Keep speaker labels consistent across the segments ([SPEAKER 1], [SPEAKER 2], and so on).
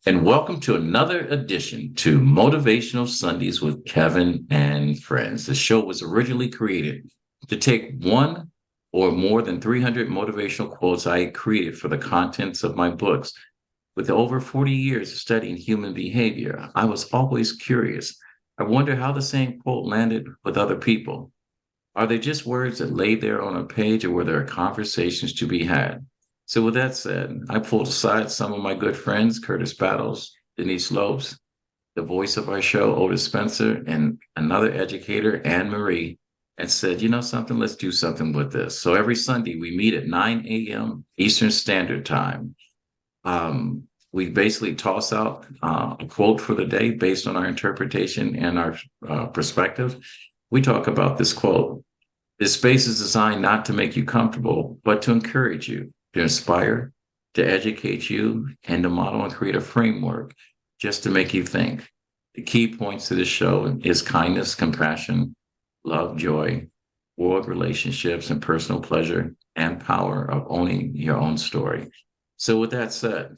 [SPEAKER 1] and welcome to another edition to Motivational Sundays with Kevin and Friends. The show was originally created to take one or more than 300 motivational quotes I created for the contents of my books. With over 40 years of studying human behavior, I was always curious. I wonder how the same quote landed with other people. Are they just words that lay there on a page, or were there conversations to be had? So, with that said, I pulled aside some of my good friends, Curtis Battles, Denise Lopes, the voice of our show, Otis Spencer, and another educator, Anne Marie, and said, you know something, let's do something with this. So, every Sunday, we meet at 9 a.m. Eastern Standard Time. We basically toss out a quote for the day based on our interpretation and our perspective. We talk about this quote. This space is designed not to make you comfortable, but to encourage you, to inspire, to educate you, and to model and create a framework just to make you think. The key points to this show is kindness, compassion, love, joy, world relationships, and personal pleasure, and power of owning your own story. So, with that said,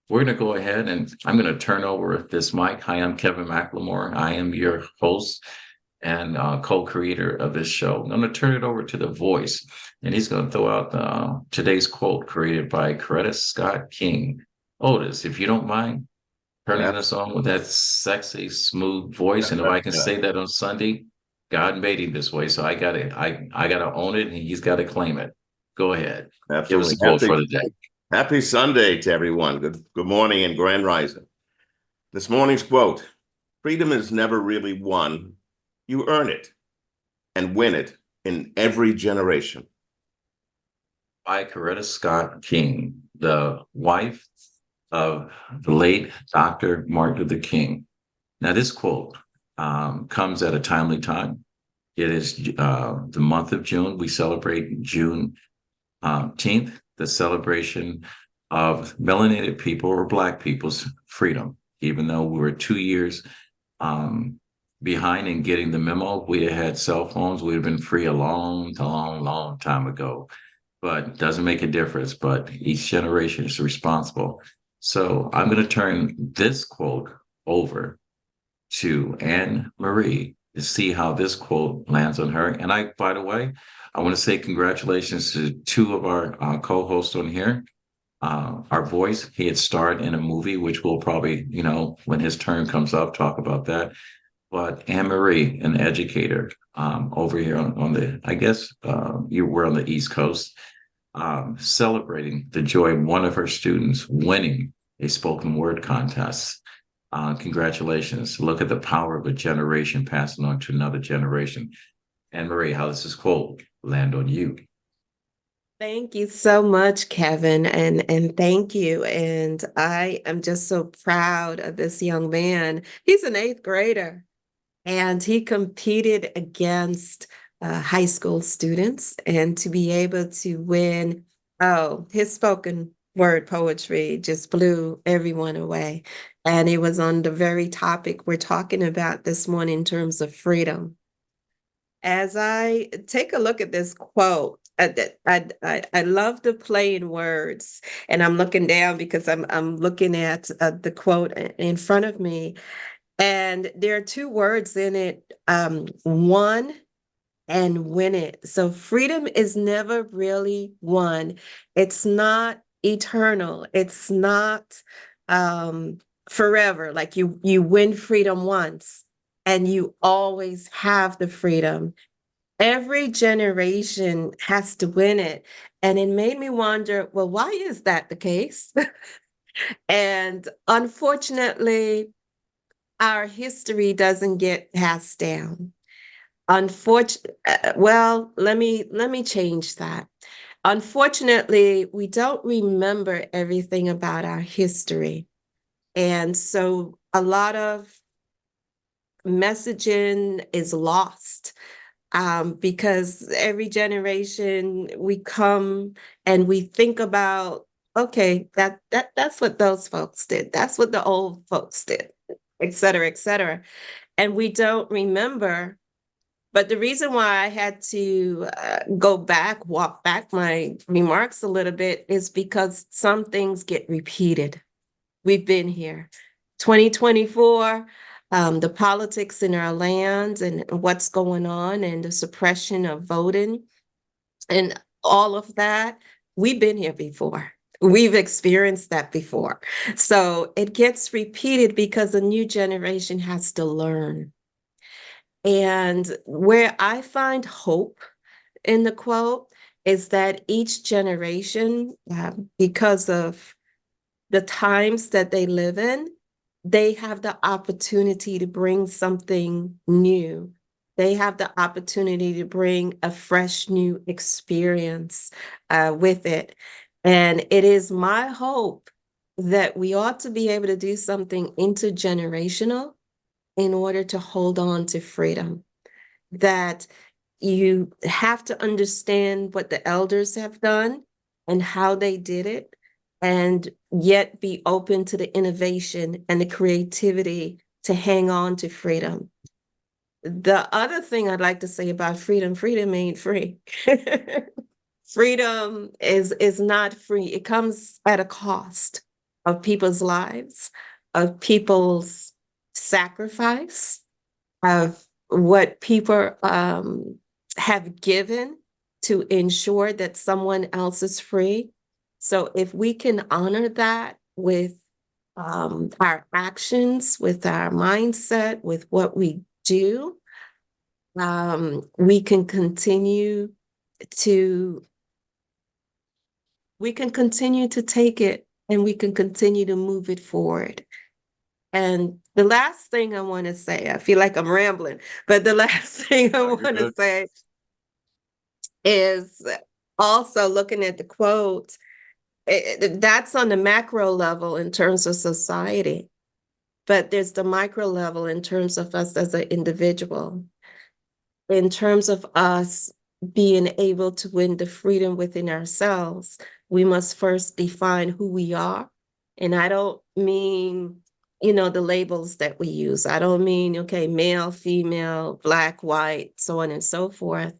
[SPEAKER 1] we're going to go ahead and I'm going to turn over this mic. Hi, I'm Kevin McLemore. I am your host and co-creator of this show. I'm going to turn it over to the voice, and he's going to throw out today's quote created by Coretta Scott King. Otis, if you don't mind turning us on with that sexy, smooth voice, and if I can say that on Sunday, God made him this way, so I gotta own it, and he's got to claim it. Go ahead, give us
[SPEAKER 2] Absolutely.
[SPEAKER 1] a quote for the day.
[SPEAKER 2] Happy Sunday to everyone. Good morning and grand rising. This morning's quote: freedom is never really won. You earn it and win it in every generation.
[SPEAKER 1] By Coretta Scott King, the wife of the late Dr. Martin Luther King. Now, this quote comes at a timely time. It is the month of June. We celebrate June 10th, the celebration of melanated people or Black people's freedom. Even though we were 2 years behind in getting the memo, we had cell phones, we'd have been free a long time ago. But it doesn't make a difference. But each generation is responsible. So I'm going to turn this quote over to Anne Marie to see how this quote lands on her. And by the way, I want to say congratulations to two of our co-hosts on here. Our voice, he had starred in a movie, which we'll probably, when his turn comes up, talk about that. But Anne Marie, an educator over here on the, I guess you were on the East Coast, celebrating the joy of one of her students winning a spoken word contest. Congratulations. Look at the power of a generation passing on to another generation. Anne Marie, how does this quote land on you?
[SPEAKER 3] Thank you so much, Kevin, and thank you. And I am just so proud of this young man. He's an eighth grader, and he competed against high school students, and to be able to win, oh, his spoken word poetry just blew everyone away. And it was on the very topic we're talking about this morning in terms of freedom. As I take a look at this quote, I love the play in words, and I'm looking down because I'm looking at the quote in front of me, and there are two words in it, won and win it. So freedom is never really won. It's not eternal. It's not forever. Like you win freedom once and you always have the freedom. Every generation has to win it. And it made me wonder, well, why is that the case? And unfortunately, our history doesn't get passed down. Unfortunately, well, let me change that. Unfortunately, we don't remember everything about our history. And so a lot of messaging is lost because every generation we come and we think about, okay, that's what those folks did. That's what the old folks did, et cetera, et cetera. And we don't remember. But the reason why I had to walk back my remarks a little bit is because some things get repeated. We've been here. 2024, the politics in our land and what's going on and the suppression of voting and all of that, we've been here before. We've experienced that before. So it gets repeated because a new generation has to learn. And where I find hope in the quote is that each generation, because of the times that they live in, they have the opportunity to bring something new. They have the opportunity to bring a fresh new experience with it. And it is my hope that we ought to be able to do something intergenerational in order to hold on to freedom. That you have to understand what the elders have done and how they did it, and yet be open to the innovation and the creativity to hang on to freedom. The other thing I'd like to say about freedom, freedom ain't free. Freedom is not free. It comes at a cost of people's lives, of people's sacrifice, of what people have given to ensure that someone else is free. So if we can honor that with our actions, with our mindset, with what we do, we can continue to take it and we can continue to move it forward. And the last thing I want to say, I feel like I'm rambling, but the last thing I want to say is also looking at the quote, that's on the macro level in terms of society, but there's the micro level in terms of us as an individual, in terms of us being able to win the freedom within ourselves. We must first define who we are. And I don't mean, the labels that we use. I don't mean, okay, male, female, black, white, so on and so forth.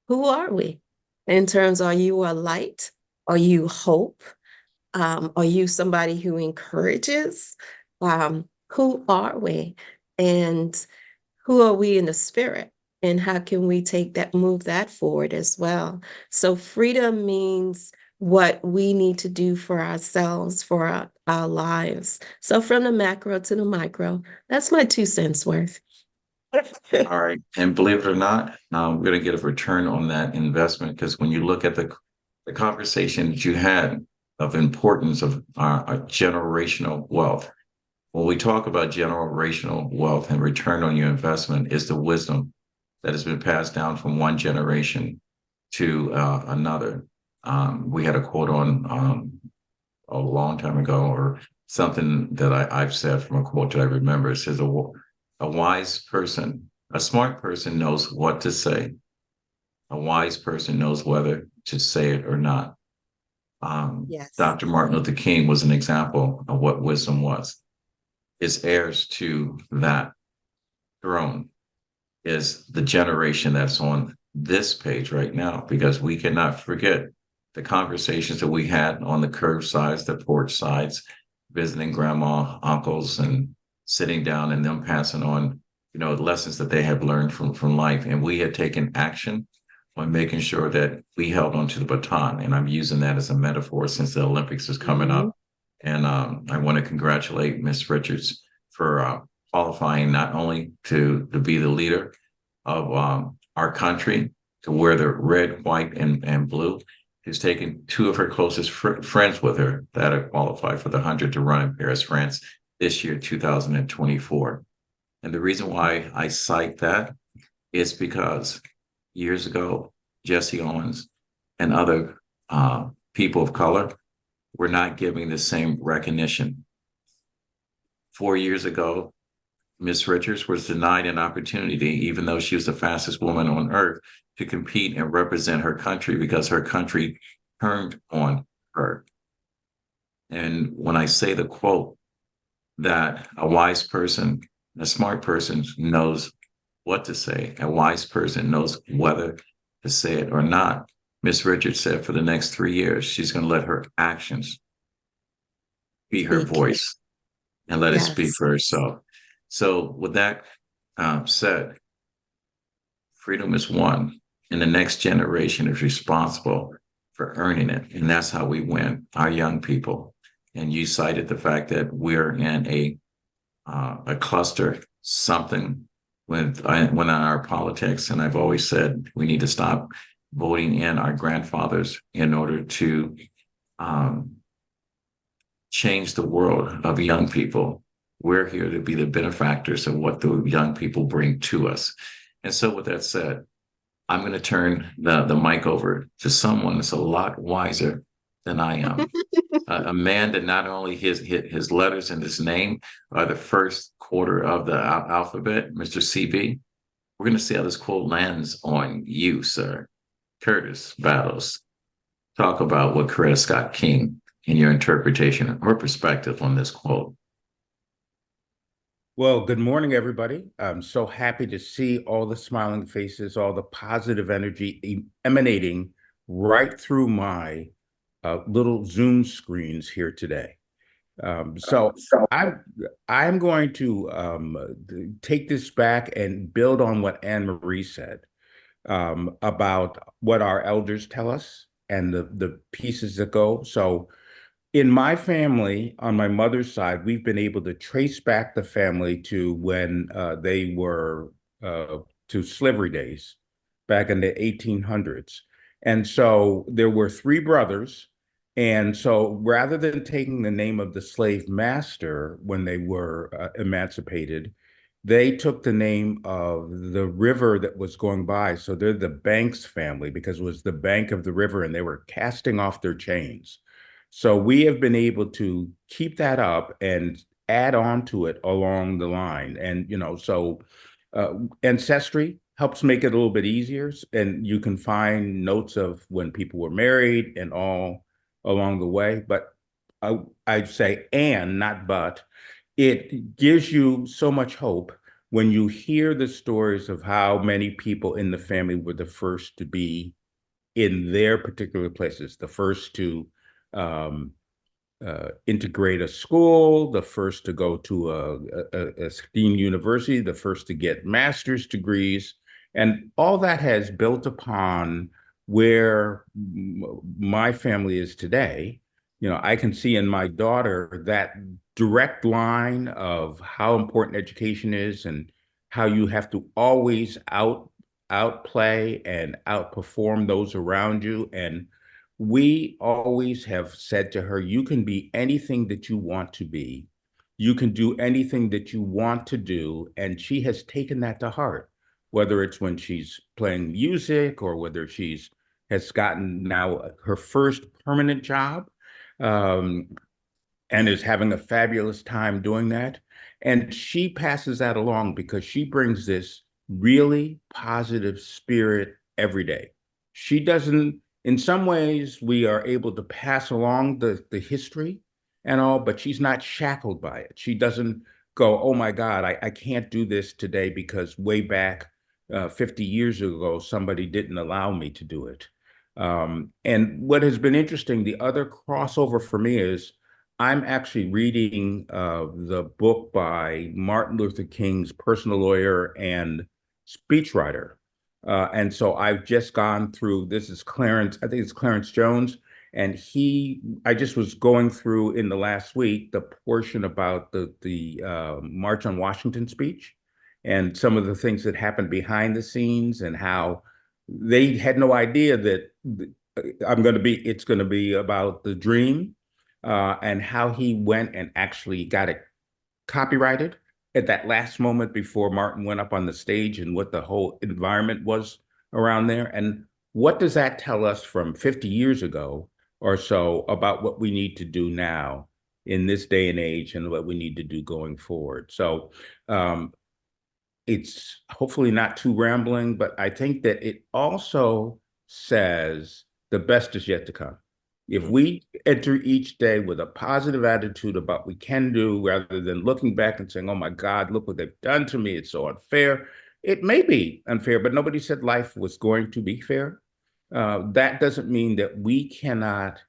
[SPEAKER 3] Who are we? In terms, are you a light? Are you hope? Are you somebody who encourages? Who are we? And who are we in the spirit? And how can we move that forward as well? So freedom means what we need to do for ourselves, for our lives. So from the macro to the micro, that's my 2 cents worth.
[SPEAKER 1] All right. And believe it or not, we're going to get a return on that investment, because when you look at the conversation that you had of importance of our generational wealth, when we talk about generational wealth and return on your investment, is the wisdom that has been passed down from one generation to another. We had a quote on a long time ago, or something that I've said from a quote that I remember. It says, a wise person, a smart person knows what to say. A wise person knows whether to say it or not.
[SPEAKER 3] Yes.
[SPEAKER 1] Dr. Martin Luther King was an example of what wisdom was. His heirs to that throne is the generation that's on this page right now, because we cannot forget the conversations that we had on the curbsides, the porch sides, visiting grandma, uncles, and sitting down and them passing on, lessons that they have learned from life. And we had taken action on making sure that we held onto the baton. And I'm using that as a metaphor since the Olympics is coming up. And I want to congratulate Ms. Richards for qualifying not only to be the leader of our country, to wear the red, white, and blue. She's taken 2 of her closest friends with her that have qualified for the 100 to run in Paris, France this year, 2024. And the reason why I cite that is because years ago, Jesse Owens and other people of color were not giving the same recognition. 4 years ago, Miss Richards was denied an opportunity, even though she was the fastest woman on earth, to compete and represent her country, because her country turned on her. And when I say the quote that a wise person, a smart person knows what to say, a wise person knows whether to say it or not, Miss Richards said for the next 3 years, she's going to let her actions be her
[SPEAKER 3] Speak.
[SPEAKER 1] voice and let it speak
[SPEAKER 3] Yes.
[SPEAKER 1] for herself. So, with that said, freedom is won, and the next generation is responsible for earning it. And that's how we win, our young people. And you cited the fact that we're in a cluster, something when our politics. And I've always said we need to stop voting in our grandfathers in order to um, change the world of young people. We're here to be the benefactors of what the young people bring to us. And so, with that said, I'm going to turn the mic over to someone that's a lot wiser than I am. A man that not only his letters in his name are the first quarter of the alphabet, Mr. CB. We're going to see how this quote lands on you, sir. Curtis Battles. Talk about what Coretta Scott King in your interpretation or perspective on this quote.
[SPEAKER 4] Well, good morning, everybody. I'm so happy to see all the smiling faces, all the positive energy emanating right through my little Zoom screens here today. So I'm going to take this back and build on what Anne Marie said about what our elders tell us and the pieces that go. So in my family, on my mother's side, we've been able to trace back the family to when they were to slavery days back in the 1800s. And so there were three brothers. And so rather than taking the name of the slave master when they were emancipated, they took the name of the river that was going by. So they're the Banks family because it was the bank of the river and they were casting off their chains. So we have been able to keep that up and add on to it along the line. And, so ancestry helps make it a little bit easier. And you can find notes of when people were married and all along the way. But I'd say, and not but, it gives you so much hope when you hear the stories of how many people in the family were the first to be in their particular places, the first to um, integrate a school, the first to go to a STEAM university, the first to get master's degrees. And all that has built upon where my family is today. I can see in my daughter that direct line of how important education is and how you have to always outplay and outperform those around you. And we always have said to her, you can be anything that you want to be. You can do anything that you want to do. And she has taken that to heart, whether it's when she's playing music or whether she's has gotten now her first permanent job. And is having a fabulous time doing that. And she passes that along because she brings this really positive spirit every day. She doesn't, in some ways, we are able to pass along the history and all, but she's not shackled by it. She doesn't go, oh my God, I can't do this today because way back 50 years ago, somebody didn't allow me to do it. And what has been interesting, the other crossover for me is I'm actually reading the book by Martin Luther King's personal lawyer and speechwriter. And so I've just gone through, this is Clarence, I think it's Clarence Jones. And I just was going through in the last week, the portion about the March on Washington speech and some of the things that happened behind the scenes and how they had no idea that it's going to be about the dream and how he went and actually got it copyrighted at that last moment before Martin went up on the stage and what the whole environment was around there. And what does that tell us from 50 years ago or so about what we need to do now in this day and age and what we need to do going forward? So it's hopefully not too rambling, but I think that it also says the best is yet to come. If we enter each day with a positive attitude about what we can do, rather than looking back and saying, oh my God, look what they've done to me, it's so unfair. It may be unfair, but nobody said life was going to be fair. That doesn't mean that we cannot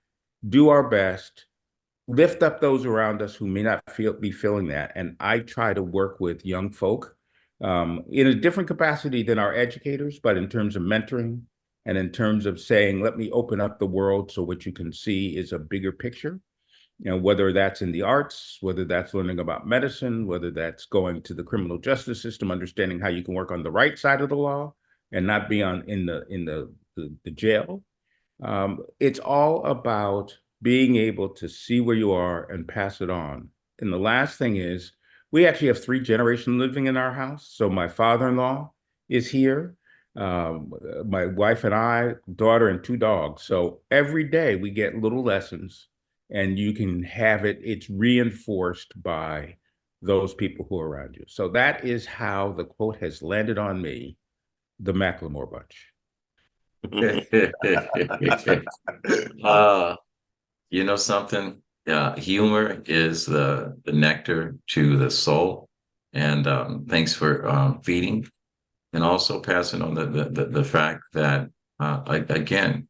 [SPEAKER 4] do our best lift up those around us who may not be feeling that. And I try to work with young folk in a different capacity than our educators, but in terms of mentoring and in terms of saying, let me open up the world so what you can see is a bigger picture. You know, whether that's in the arts, whether that's learning about medicine, whether that's going to the criminal justice system, understanding how you can work on the right side of the law and not be in the jail. It's all about being able to see where you are and pass it on. And the last thing is, we actually have 3 generations living in our house. So my father-in-law is here, my wife and I, daughter and 2 dogs. So every day we get little lessons, and you can have it. It's reinforced by those people who are around you. So that is how the quote has landed on me, the Macklemore Bunch.
[SPEAKER 1] You know something? Humor is the nectar to the soul. And thanks for feeding and also passing on the fact that, again,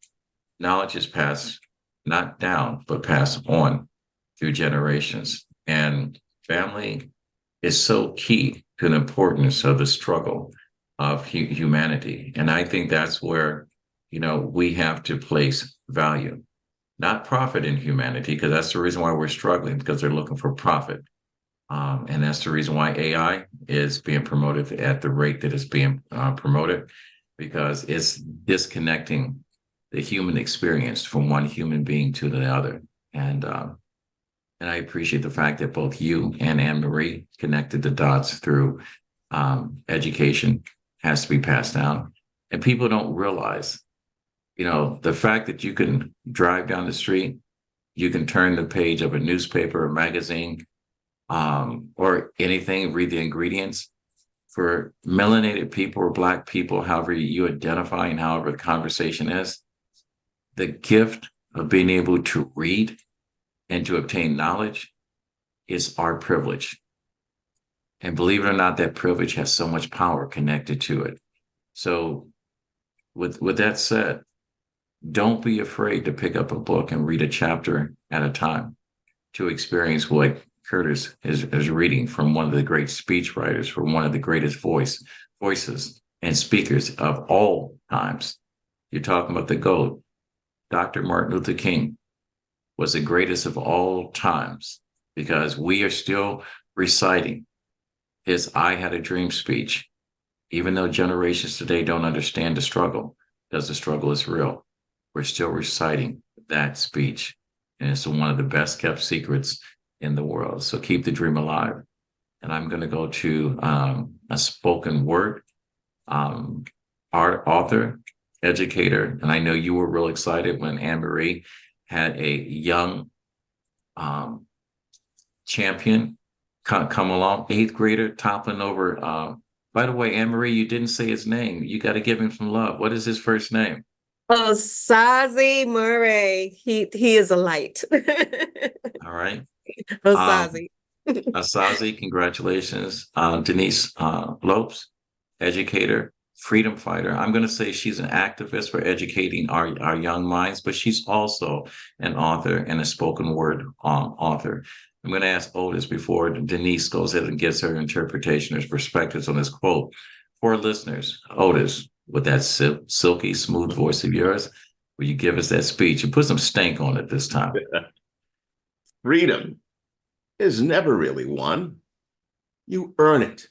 [SPEAKER 1] knowledge is passed not down, but passed on through generations. And family is so key to the importance of the struggle of humanity. And I think that's where, we have to place value, not profit in humanity, because that's the reason why we're struggling, because they're looking for profit. And that's the reason why AI is being promoted at the rate that it's being promoted, because it's disconnecting the human experience from one human being to the other. And I appreciate the fact that both you and Anne Marie connected the dots through education has to be passed down. And people don't realize, the fact that you can drive down the street, you can turn the page of a newspaper or magazine, or anything, read the ingredients. For melanated people or Black people, however you identify and however the conversation is, the gift of being able to read and to obtain knowledge is our privilege. And believe it or not, that privilege has so much power connected to it. So with that said, don't be afraid to pick up a book and read a chapter at a time to experience what Curtis is reading from one of the great speechwriters, from one of the greatest voices and speakers of all times. You're talking about the GOAT. Dr. Martin Luther King was the greatest of all times, because we are still reciting his I Had a Dream speech, even though generations today don't understand the struggle, because the struggle is real. We're still reciting that speech, and it's one of the best kept secrets in the world. So keep the dream alive. And I'm going to go to a spoken word art author, educator. And I know you were real excited when Anne Marie had a young champion come along, 8th grader, toppling over. By the way, Anne Marie, you didn't say his name. You got to give him some love. What is his first name?
[SPEAKER 3] Oh, Sazi Murray. He is a light.
[SPEAKER 1] All right.
[SPEAKER 3] Oh, Sazi.
[SPEAKER 1] Asazi, congratulations. Denise Lopes, educator, freedom fighter. I'm going to say she's an activist for educating our young minds, but she's also an author and a spoken word author. I'm going to ask Otis before Denise goes ahead and gets her interpretation, her perspectives on this quote. For listeners, Otis, with that silky, smooth voice of yours, will you give us that speech and put some stank on it this time?
[SPEAKER 2] Freedom is never really won. You earn it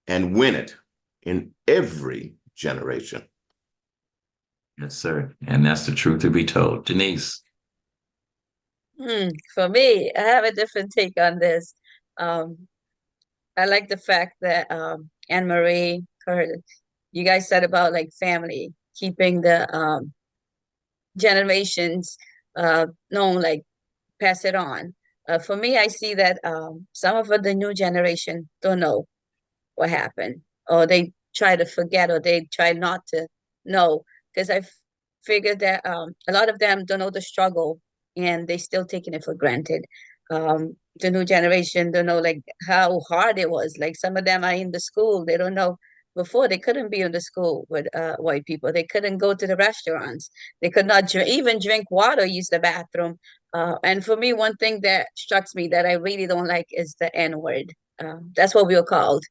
[SPEAKER 2] and win it in every generation.
[SPEAKER 1] Yes, sir. And that's the truth to be told. Denise.
[SPEAKER 5] For me, I have a different take on this. I like the fact that Anne Marie, you guys said about like family, keeping the generations known, like pass it on. For me, I see that some of the new generation don't know what happened, or they try to forget, or they try not to know, because I figured that a lot of them don't know the struggle, and they still taking it for granted. The new generation don't know like how hard it was. Like some of them are in the school, they don't know before they couldn't be in the school with white people. They couldn't go to the restaurants. They could not even drink water, use the bathroom. And for me, one thing that strikes me that I really don't like is the N word. That's what we were called.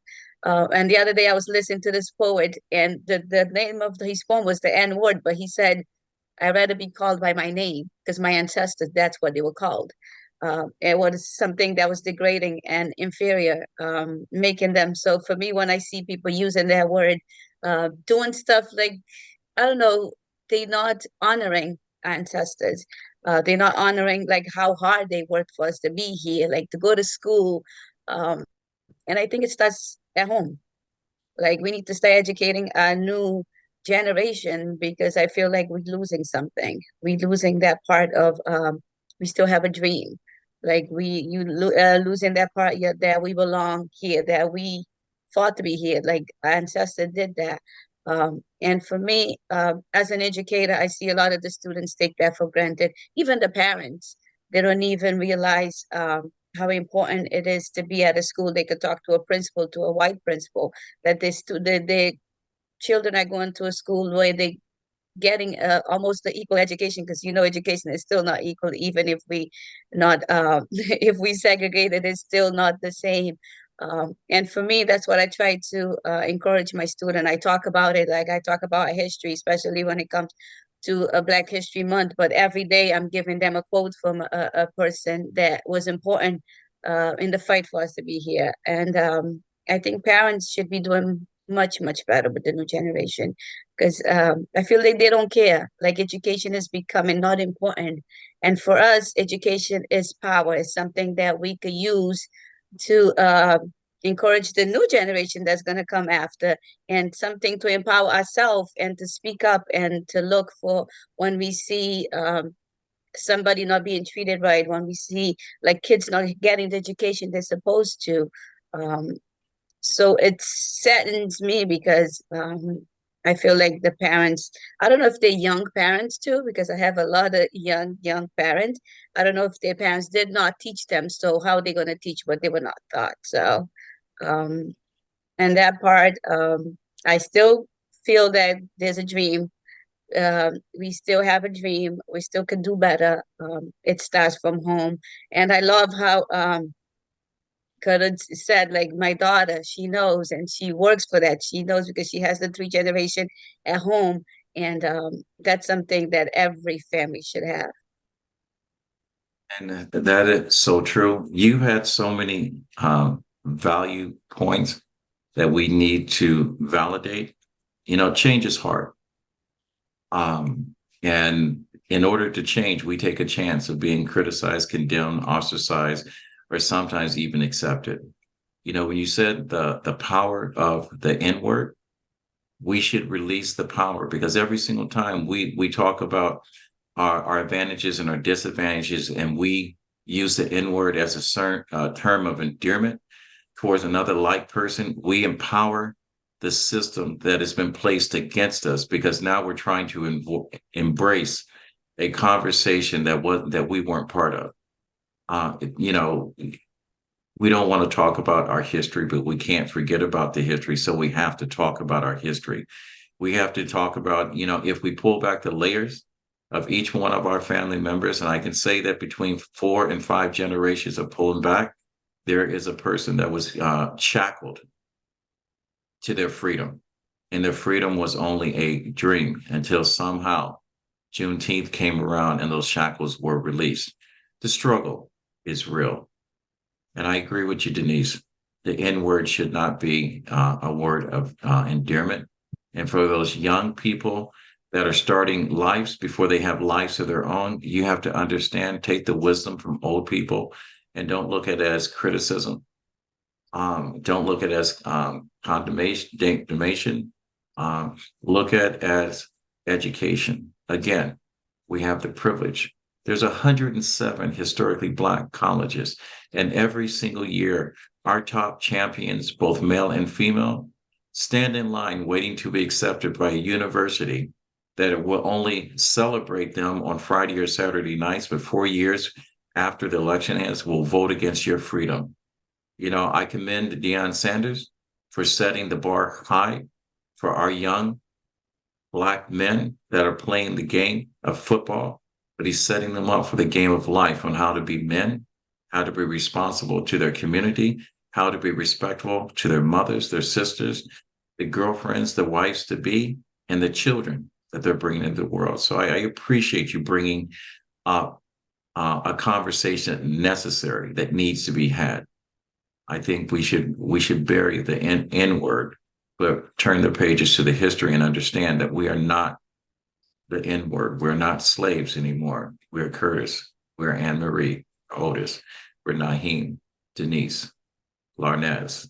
[SPEAKER 5] And the other day I was listening to this poet, and the name of his poem was the N word, but he said, I'd rather be called by my name because my ancestors, that's what they were called. It was something that was degrading and inferior, making them. So for me, when I see people using that word, doing stuff like, I don't know, they're not honoring ancestors. They're not honoring like how hard they worked for us to be here, like to go to school. And I think it starts at home. Like we need to start educating a new generation because I feel like we're losing something. We're losing that part of we still have a dream. Like losing that part, yeah, that we belong here, that we fought to be here. Like our ancestors did that. And for me, as an educator, I see a lot of the students take that for granted. Even the parents, they don't even realize how important it is to be at a school. They could talk to a principal, to a white principal, that their children are going to a school where they getting almost the equal education, because education is still not equal, even if we not if we segregate it, it's still not the same. And for me, that's what I try to encourage my student. I talk about it, like I talk about history, especially when it comes to a Black History Month, but every day I'm giving them a quote from a person that was important in the fight for us to be here. And I think parents should be doing much, much better with the new generation, because I feel like they don't care. Like education is becoming not important. And for us, education is power. It's something that we could use to encourage the new generation that's going to come after, and something to empower ourselves and to speak up and to look for when we see somebody not being treated right, when we see like kids not getting the education they're supposed to. Um, so it saddens me because I feel like the parents, I don't know if they're young parents too, because I have a lot of young parents. I don't know if their parents did not teach them, so how are they going to teach what they were not taught? So, um, and that part, I still feel that there's a dream. We still have a dream. We still can do better. It starts from home. And I love how Karen said, like, my daughter, she knows and she works for that. She knows because she has the 3 generation at home. And that's something that every family should have.
[SPEAKER 1] And that is so true. You had so many value points that we need to validate. Change is hard. And in order to change, we take a chance of being criticized, condemned, ostracized, or sometimes even accepted. When you said the power of the N word, we should release the power, because every single time we talk about our advantages and our disadvantages, and we use the N word as a term of endearment towards another like person, we empower the system that has been placed against us, because now we're trying to embrace a conversation that we weren't part of. We don't want to talk about our history, but we can't forget about the history. So we have to talk about our history. We have to talk about, if we pull back the layers of each one of our family members, and I can say that between 4 and 5 generations of pulling back, there is a person that was shackled to their freedom. And their freedom was only a dream until somehow Juneteenth came around and those shackles were released. The struggle is real. And I agree with you, Denise. The N word should not be a word of endearment. And for those young people that are starting lives before they have lives of their own, you have to understand, take the wisdom from old people and don't look at it as criticism. Don't look at it as condemnation. Look at it as education. Again, we have the privilege. There's 107 historically Black colleges, and every single year, our top champions, both male and female, stand in line waiting to be accepted by a university that will only celebrate them on Friday or Saturday nights, but 4 years after the election ends, will vote against your freedom. I commend Deion Sanders for setting the bar high for our young Black men that are playing the game of football, but he's setting them up for the game of life on how to be men, how to be responsible to their community, how to be respectful to their mothers, their sisters, the girlfriends, the wives to be, and the children that they're bringing into the world. So I appreciate you bringing up a conversation necessary that needs to be had. I think we should bury the N word, but turn the pages to the history and understand that we are not the N word. We're not slaves anymore. We're Curtis. We're Anne Marie, Otis. We're Naheem, Denise, Larnez,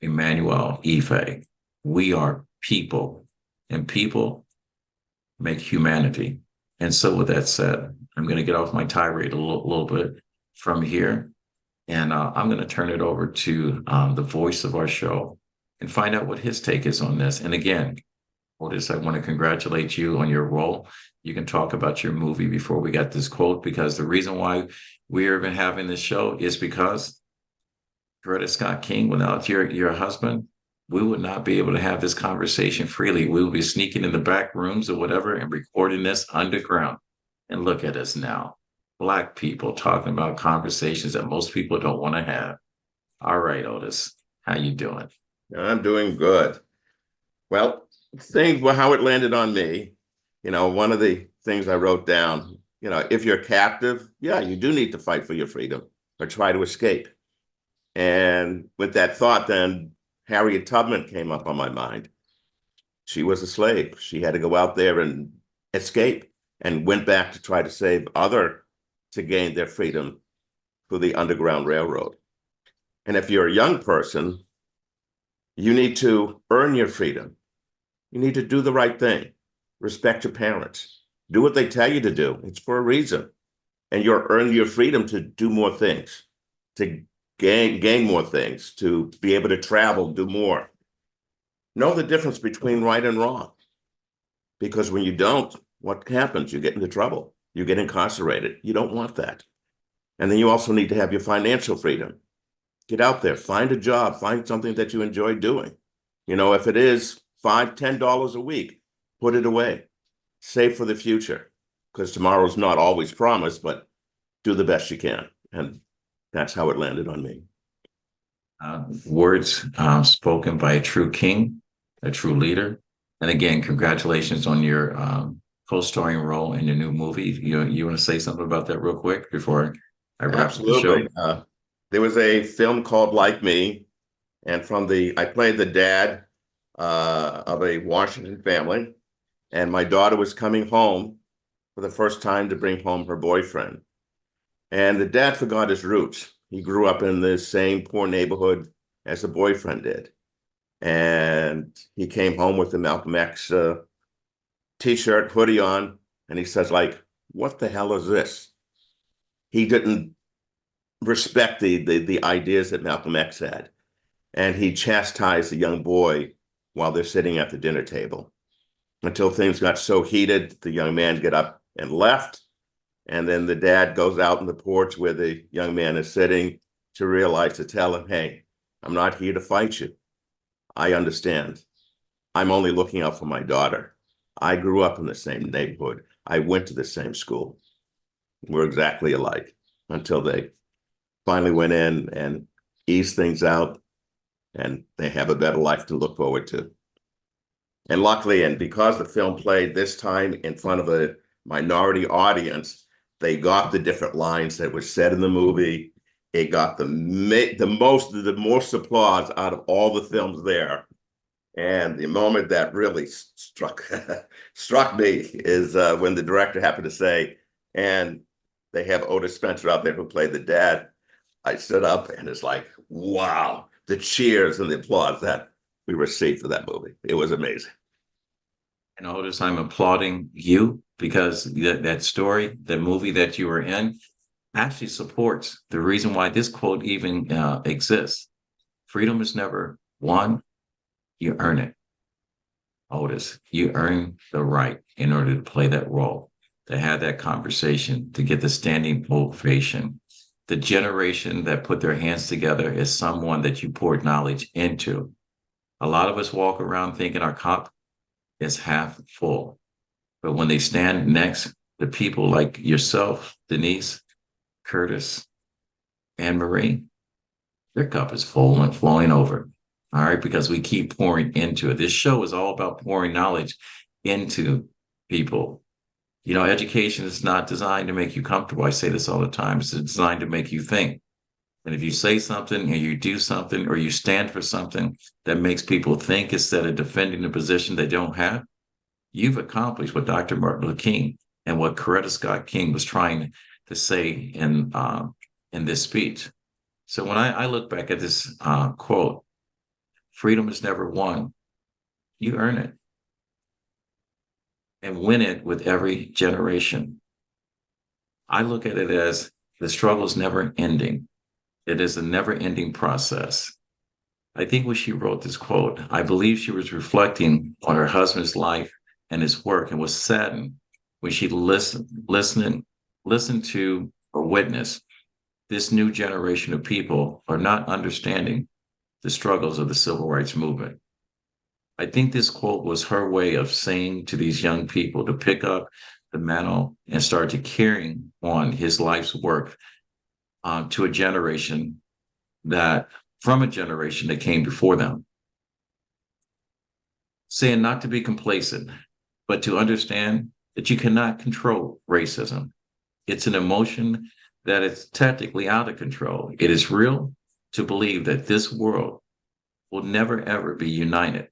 [SPEAKER 1] Emmanuel, Ife. We are people, and people make humanity. And so, with that said, I'm going to get off my tirade a little bit from here, and I'm going to turn it over to the voice of our show and find out what his take is on this. And again, Otis, I want to congratulate you on your role. You can talk about your movie before we got this quote, because the reason why we're even having this show is because Coretta Scott King, without your husband, we would not be able to have this conversation freely. We would be sneaking in the back rooms or whatever and recording this underground. And look at us now, Black people talking about conversations that most people don't want to have. All right, Otis, how you doing?
[SPEAKER 2] I'm doing good. Well, how it landed on me, one of the things I wrote down, if you're captive, yeah, you do need to fight for your freedom or try to escape. And with that thought, then Harriet Tubman came up on my mind. She was a slave. She had to go out there and escape, and went back to try to save others to gain their freedom through the Underground Railroad. And if you're a young person, you need to earn your freedom. You need to do the right thing. Respect your parents. Do what they tell you to do. It's for a reason. And you'll earn your freedom to do more things, to gain more things, to be able to travel, do more. Know the difference between right and wrong. Because when you don't, what happens? You get into trouble. You get incarcerated. You don't want that. And then you also need to have your financial freedom. Get out there, find a job, find something that you enjoy doing. If it is $5, $10 a week, put it away. Save for the future, because tomorrow's not always promised, but do the best you can. And that's how it landed on me.
[SPEAKER 1] Words spoken by a true king, a true leader. And again, congratulations on your co-starring role in your new movie. You want to say something about that real quick before I wrap up the show?
[SPEAKER 2] Absolutely. There was a film called Like Me, and I played the dad of a Washington family, and my daughter was coming home for the first time to bring home her boyfriend. And the dad forgot his roots. He grew up in the same poor neighborhood as the boyfriend did. And he came home with the Malcolm X t-shirt, hoodie on, and he says, what the hell is this? He didn't respect the ideas that Malcolm X had. And he chastised the young boy while they're sitting at the dinner table, until things got so heated, the young man got up and left. And then the dad goes out on the porch where the young man is sitting to tell him, hey, I'm not here to fight you. I understand. I'm only looking out for my daughter. I grew up in the same neighborhood. I went to the same school. We're exactly alike, until they finally went in and eased things out, and they have a better life to look forward to. And luckily, and because the film played this time in front of a minority audience, they got the different lines that were said in the movie. It got the most applause out of all the films there. And the moment that really struck me is when the director happened to say, and they have Otis Spencer out there who played the dad. I stood up, and it's like, wow, the cheers and the applause that we received for that movie. It was amazing.
[SPEAKER 1] And Otis, I'm applauding you, because that story, the movie that you were in, actually supports the reason why this quote even exists. Freedom is never won, you earn it. Otis, you earn the right in order to play that role, to have that conversation, to get the standing ovation. The generation that put their hands together is someone that you poured knowledge into. A lot of us walk around thinking our cup is half full. But when they stand next to people like yourself, Denise, Curtis, and Marie, their cup is full and flowing over. All right, because we keep pouring into it. This show is all about pouring knowledge into people. You know, education is not designed to make you comfortable. I say this all the time. It's designed to make you think. And if you say something and you do something or you stand for something that makes people think instead of defending a position they don't have, you've accomplished what Dr. Martin Luther King and what Coretta Scott King was trying to say in this speech. So when I look back at this quote, freedom is never won. You earn it and win it with every generation. I look at it as the struggle is never ending. It is a never ending process. I think when she wrote this quote, I believe she was reflecting on her husband's life and his work and was saddened when she listened to or witnessed this new generation of people are not understanding the struggles of the civil rights movement. I think this quote was her way of saying to these young people to pick up the mantle and start to carrying on his life's work to a generation from a generation that came before them. Saying not to be complacent, but to understand that you cannot control racism. It's an emotion that is technically out of control. It is real to believe that this world will never, ever be united,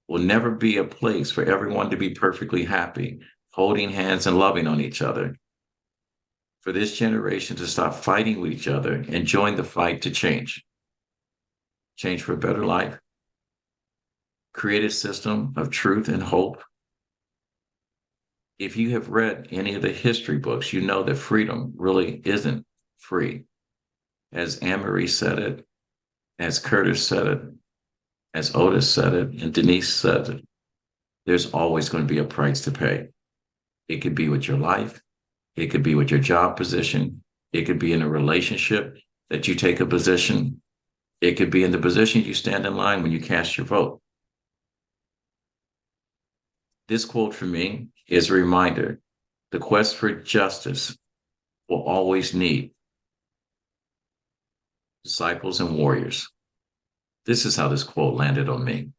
[SPEAKER 1] will never be a place for everyone to be perfectly happy, holding hands and loving on each other. For this generation to stop fighting with each other and join the fight to change. Change for a better life. Create a system of truth and hope. If you have read any of the history books, you know that freedom really isn't free. As Anne-Marie said it, as Curtis said it, as Otis said it, and Denise said it, there's always going to be a price to pay. It could be with your life. It could be with your job position. It could be in a relationship that you take a position. It could be in the position you stand in line when you cast your vote. This quote for me is a reminder, the quest for justice will always need disciples and warriors. This is how this quote landed on me.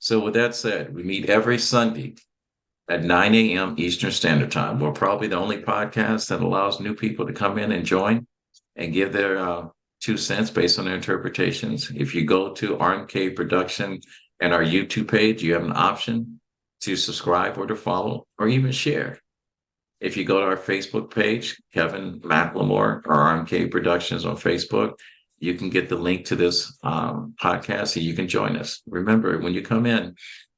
[SPEAKER 1] So with that said, we meet every Sunday at 9 a.m. Eastern Standard Time. We're probably the only podcast that allows new people to come in and join and give their 2 cents based on their interpretations. If you go to RMK Production and our YouTube page, you have an option to subscribe or to follow or even share. If you go to our Facebook page, Kevin McLemore or RMK Productions on Facebook, you can get the link to this podcast and you can join us. Remember, when you come in,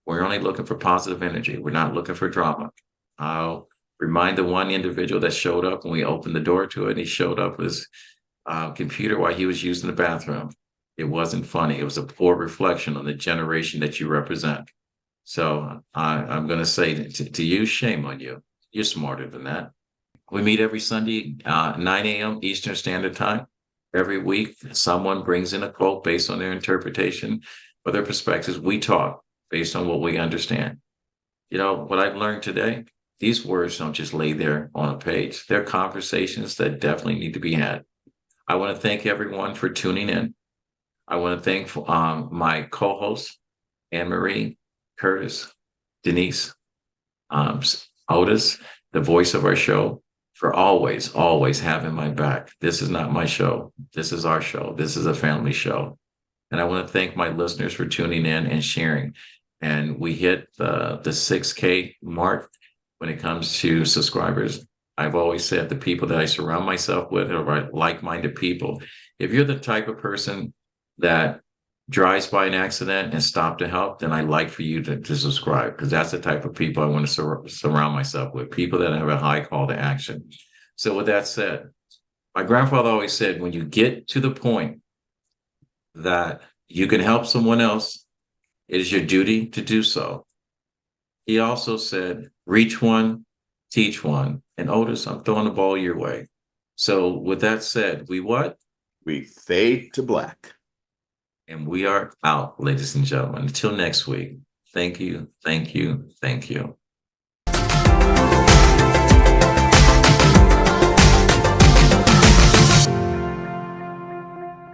[SPEAKER 1] we're only looking for positive energy. We're not looking for drama. I'll remind the one individual that showed up when we opened the door to it. He showed up with his computer while he was using the bathroom. It wasn't funny. It was a poor reflection on the generation that you represent. So I'm going to say to you, shame on you. You're smarter than that. We meet every Sunday, 9 a.m. Eastern Standard Time. Every week, someone brings in a quote based on their interpretation or their perspectives. We talk based on what we understand. You know, what I've learned today, these words don't just lay there on a page. They're conversations that definitely need to be had. I want to thank everyone for tuning in. I want to thank my co-hosts, Anne-Marie, Curtis, Denise, Otis, the voice of our show, for always having my back. This is not my show. This is our show. This is a family show. And I want to thank my listeners for tuning in and sharing. And we hit the 6K mark when it comes to subscribers. I've always said the people that I surround myself with are like-minded people. If you're the type of person that drives by an accident and stop to help, then I'd like for you to subscribe, because that's the type of people I want to surround myself with, people that have a high call to action. So with that said, my grandfather always said, when you get to the point that you can help someone else, it is your duty to do so. He also said, reach one, teach one. And Otis, I'm throwing the ball your way. So with that said, we what?
[SPEAKER 2] We fade to black.
[SPEAKER 1] And we are out, ladies and gentlemen. Until next week. Thank you. Thank you. Thank you.